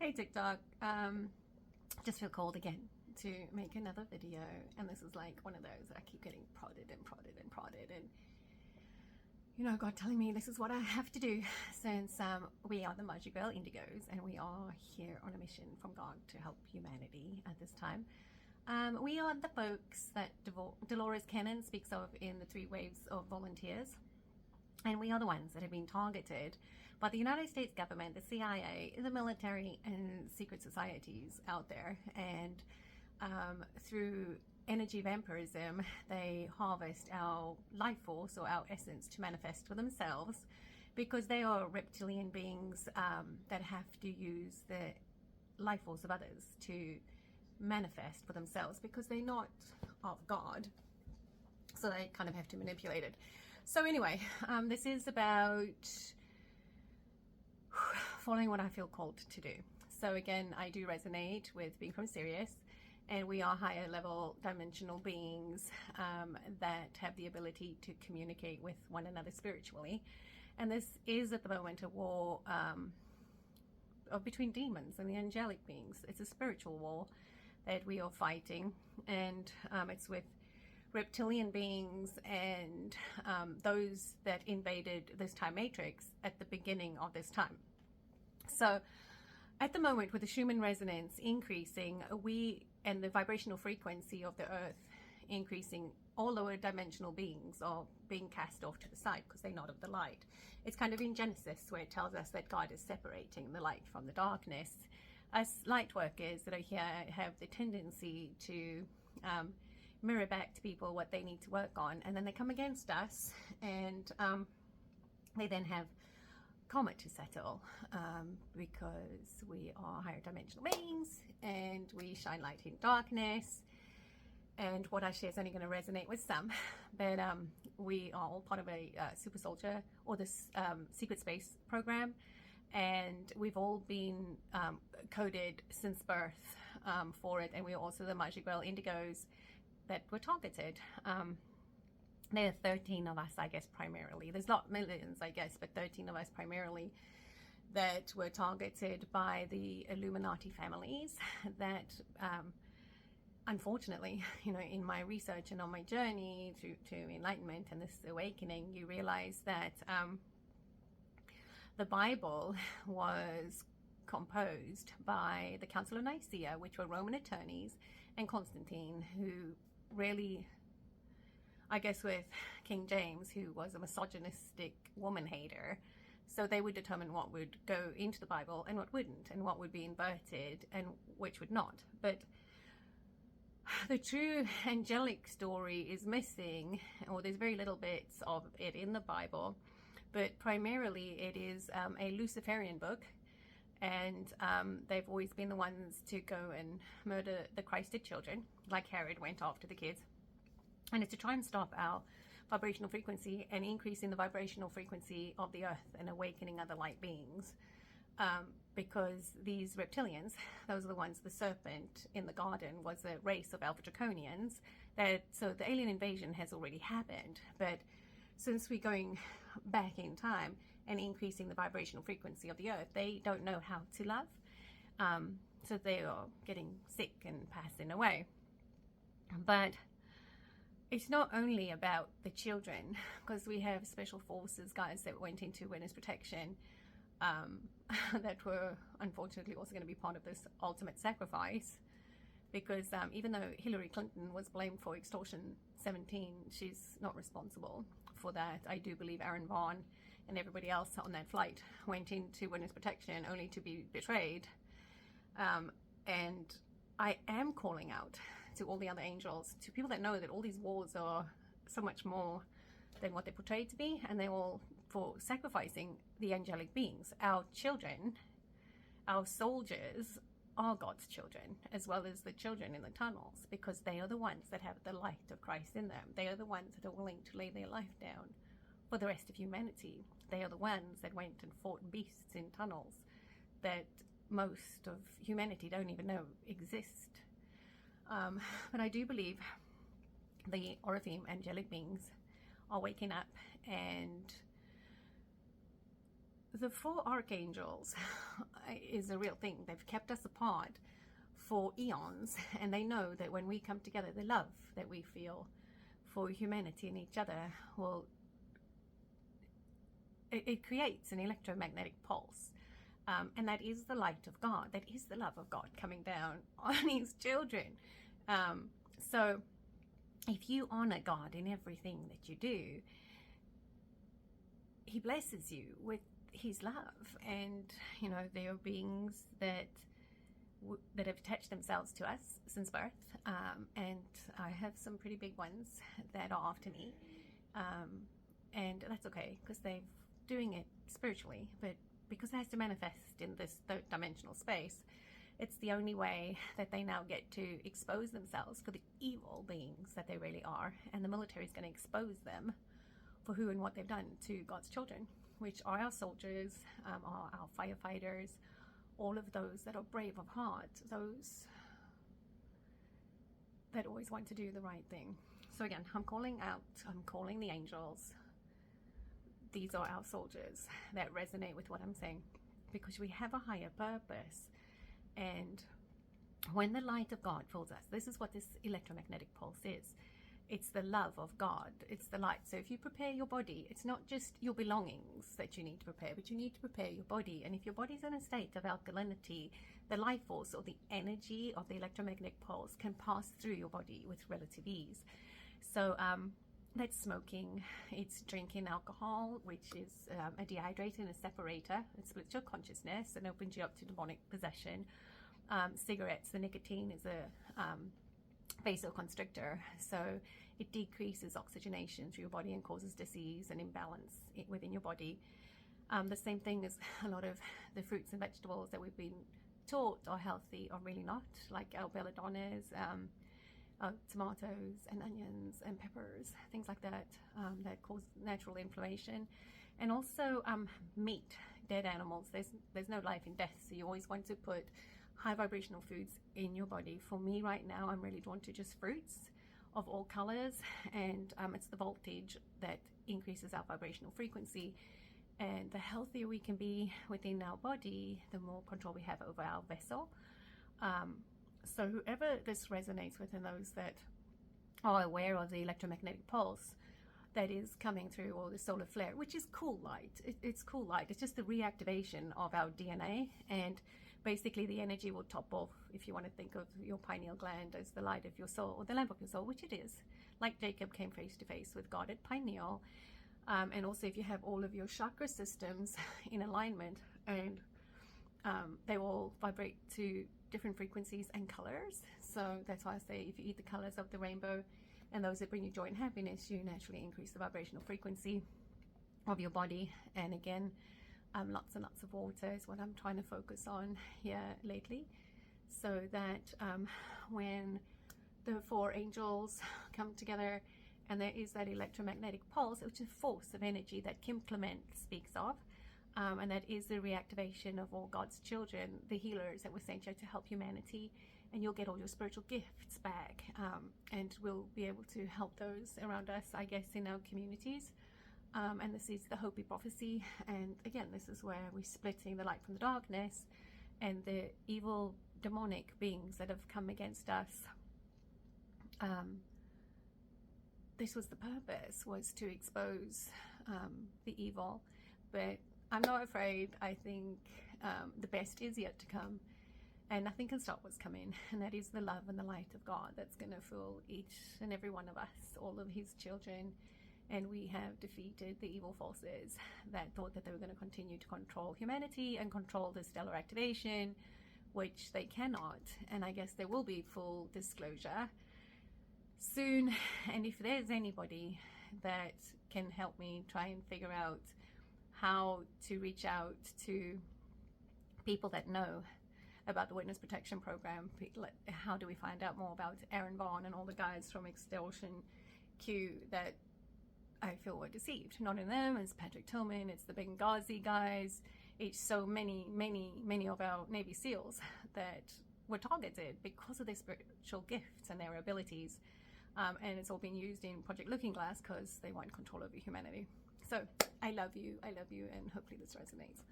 Hey TikTok, just feel called again to make another video, and this is like one of those that I keep getting prodded and prodded and prodded, and God telling me this is what I have to do since we are the Magic Girl Indigos, and we are here on a mission from God to help humanity at this time. We are the folks that Dolores Cannon speaks of in the 3 waves of volunteers. And we are the ones that have been targeted by the United States government, the CIA, the military, and secret societies out there. And through energy vampirism, they harvest our life force or our essence to manifest for themselves, because they are reptilian beings that have to use the life force of others to manifest for themselves, because they're not of God. So they kind of have to manipulate it. So anyway, this is about following what I feel called to do. So again, I do resonate with being from Sirius, and we are higher level dimensional beings that have the ability to communicate with one another spiritually. And this is at the moment a war between demons and the angelic beings. It's a spiritual war that we are fighting, and it's with reptilian beings and those that invaded this time matrix at the beginning of this time. So at the moment, with the Schumann resonance increasing, and the vibrational frequency of the earth increasing, all lower dimensional beings are being cast off to the side because they're not of the light. It's kind of in Genesis where it tells us that God is separating the light from the darkness. Us light workers that are here have the tendency to mirror back to people what they need to work on, and then they come against us, and they then have karma to settle, because we are higher dimensional beings and we shine light in darkness. And what I share is only going to resonate with some, but we are all part of a super soldier, or this secret space program, and we've all been coded since birth for it, and we're also the Magic Girl Indigos that were targeted. There are 13 of us, I guess, primarily. There's not millions, I guess, but 13 of us primarily that were targeted by the Illuminati families that, unfortunately, in my research and on my journey to enlightenment and this awakening, you realize that the Bible was composed by the Council of Nicaea, which were Roman attorneys, and Constantine, who really, I guess, with King James, who was a misogynistic woman hater, so they would determine what would go into the Bible and what wouldn't, and what would be inverted and which would not. But the true angelic story is missing, or there's very little bits of it in the Bible, but primarily it is a Luciferian book. And they've always been the ones to go and murder the Christed children, like Herod went after the kids. And it's to try and stop our vibrational frequency and increasing the vibrational frequency of the earth and awakening other light beings. Because these reptilians, those are the ones, the serpent in the garden was a race of Alpha Draconians. So the alien invasion has already happened. But since we're going back in time and increasing the vibrational frequency of the earth, they don't know how to love. So they are getting sick and passing away. But it's not only about the children, because we have special forces guys that went into witness protection that were unfortunately also going to be part of this ultimate sacrifice. Because even though Hillary Clinton was blamed for extortion 17, she's not responsible for that. I do believe Aaron Vaughn and everybody else on that flight went into witness protection only to be betrayed. And I am calling out to all the other angels, to people that know that all these wars are so much more than what they're portrayed to be, and they're all for sacrificing the angelic beings. Our children, our soldiers, are God's children, as well as the children in the tunnels, because they are the ones that have the light of Christ in them. They are the ones that are willing to lay their life down for the rest of humanity. They are the ones that went and fought beasts in tunnels that most of humanity don't even know exist. But I do believe the Oraphim angelic beings are waking up, and the four archangels is a real thing. They've kept us apart for eons, and they know that when we come together, the love that we feel for humanity and each other will, it creates an electromagnetic pulse. And that is the light of God. That is the love of God coming down on his children. So if you honor God in everything that you do, he blesses you with his love. And, you know, there are beings that have attached themselves to us since birth. And I have some pretty big ones that are after me. And that's okay, because they're doing it spiritually. But because it has to manifest in this third dimensional space, it's the only way that they now get to expose themselves for the evil beings that they really are. And the military is going to expose them for who and what they've done to God's children, which are our soldiers, are our firefighters, all of those that are brave of heart, those that always want to do the right thing. So again, I'm calling the angels. These are our soldiers that resonate with what I'm saying, because we have a higher purpose. And when the light of God fills us, this is what this electromagnetic pulse is. It's the love of God. It's the light. So if you prepare your body, it's not just your belongings that you need to prepare, but you need to prepare your body. And if your body's in a state of alkalinity, the life force or the energy of the electromagnetic pulse can pass through your body with relative ease. So that's smoking. It's drinking alcohol, which is a dehydrator and a separator. It splits your consciousness and opens you up to demonic possession. Cigarettes, the nicotine is a vasoconstrictor, so it decreases oxygenation through your body and causes disease and imbalance within your body. The same thing as a lot of the fruits and vegetables that we've been taught are healthy are really not, like our belladonnas, tomatoes and onions and peppers, things like that, that cause natural inflammation. And also meat, dead animals. There's no life in death, so you always want to put high vibrational foods in your body. For me right now, I'm really drawn to just fruits of all colors, and it's the voltage that increases our vibrational frequency. And the healthier we can be within our body, the more control we have over our vessel. So whoever this resonates with, and those that are aware of the electromagnetic pulse that is coming through, or the solar flare, which is cool light. It's cool light. It's just the reactivation of our DNA, and basically the energy will top off, if you want to think of your pineal gland as the light of your soul, or the lamp of your soul, which it is. Like Jacob came face to face with God at pineal. And also if you have all of your chakra systems in alignment, and they all vibrate to different frequencies and colors. So that's why I say if you eat the colors of the rainbow and those that bring you joy and happiness, you naturally increase the vibrational frequency of your body. And again, lots and lots of water is what I'm trying to focus on here lately, so that when the four angels come together and there is that electromagnetic pulse, which is a force of energy that Kim Clement speaks of, and that is the reactivation of all God's children, the healers that were sent here to help humanity, and you'll get all your spiritual gifts back, and we'll be able to help those around us, I guess, in our communities. And this is the Hopi prophecy, and again, this is where we're splitting the light from the darkness, and the evil demonic beings that have come against us. This was the purpose, was to expose the evil, but I'm not afraid. I think the best is yet to come, and nothing can stop what's coming, and that is the love and the light of God that's going to fill each and every one of us, all of his children. And we have defeated the evil forces that thought that they were going to continue to control humanity and control the stellar activation, which they cannot. And I guess there will be full disclosure soon. And if there's anybody that can help me try and figure out how to reach out to people that know about the Witness Protection Program, how do we find out more about Aaron Vaughn and all the guys from Extortion Q that I feel were deceived? Not in them, it's Patrick Tillman, it's the Benghazi guys, it's so many of our Navy SEALs that were targeted because of their spiritual gifts and their abilities. And it's all been used in Project Looking Glass because they want control over humanity. So I love you, and hopefully this resonates.